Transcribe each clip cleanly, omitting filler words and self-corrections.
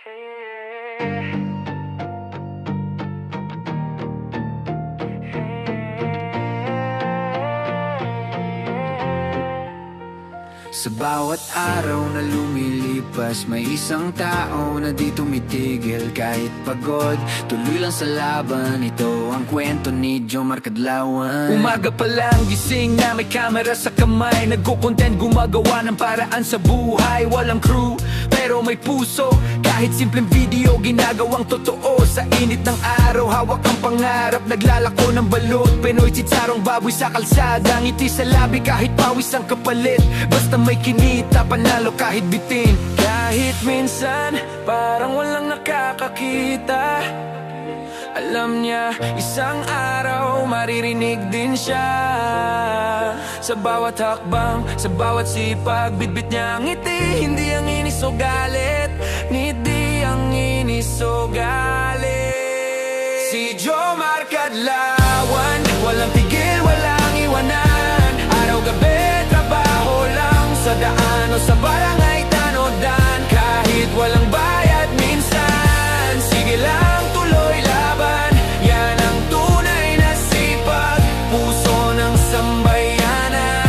Sa bawat araw na lumilipas, may isang tao na di tumitigil kahit pagod. Tuloy lang sa laban, ito ang kwento ni Jomar Kadlawan. Umaga pa lang gising na may kamera sa kamay, nagko-content, gumagawa ng paraan sa buhay. Walang crew, pero may puso, kahit simpleng video ginagawang totoo. Sa init ng araw, hawak ang pangarap, naglalako ng balot. Pinoy tsitsarong baboy sa kalsada, ngiti sa labi kahit pawis ang kapalit. Basta may kinita, panalo kahit bitin. Kahit minsan, parang walang nakakakita, alam niya, isang araw maririnig din siya. Sa bawat hakbang, sa bawat sipag, bitbit niya ang ngiti. Hindi ang inis o galit, ngiti ang inis o galit. Si Jomar Kadlawan, walang tigil, walang iwanan. Araw-gabi, trabaho lang sa daan o sa barangay tanodan. Kahit walang bayad minsan, sige lang, tuloy laban. Yan ang tunay na sipag, puso ng sambayanan.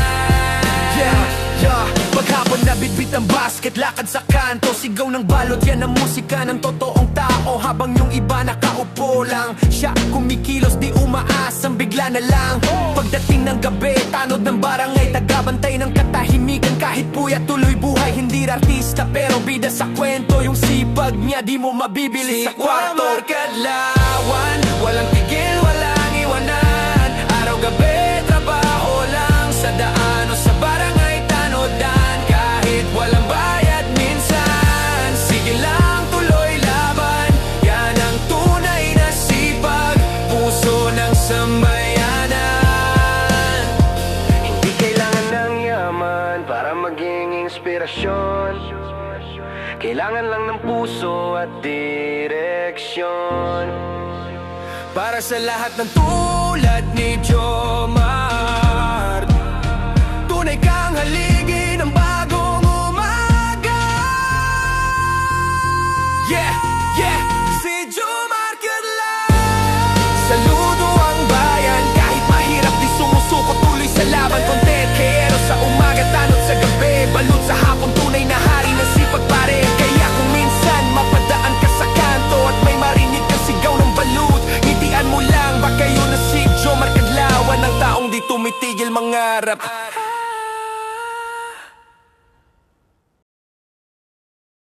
Paghapon na bitbit ang basket, lakad sa kanto, sigaw ng balot, yan ang musika ng totoong tao. Habang yung iba nakaupo lang, siya kumikilos, di umaasang bigla na lang. Pagdating ng gabi, tanod ng barangay, tagabantay ng katahimikan. Kahit puya, tuloy buhay, hindi artista pero bida sa kwento. Yung sipag niya di mo mabibili sa kwarto. Jomar Kadlawan, walang tigil, walang iwanan. Araw-gabi, trabaho lang sa daan o sa barangay tanodan. Kahit walang bayad minsan, sige lang, tuloy laban. Yan ang tunay na sipag, puso ng sambayanan. Hindi kailangan ng yaman para maging inspirasyon. Kailangan lang ng puso at direksyon. Para sa lahat ng tulad ni Jomar, tunay kang haligi ng bagong umaga. Yeah, yeah, si Jomar Kadlawan. Saludo ang bayan, kahit mahirap di sumusuko, tuloy sa laban. Content, kayero sa umaga, tanot sa gabi, balut sa hapon, tunay na hari ng sipag pare. Kaya kung minsan mapadaan ka sa kanto at may marinig kang sigaw ng balut, ngitian mo lang, baka yun na si Jomar Kadlawan, ang taong di tumitigil mangarap.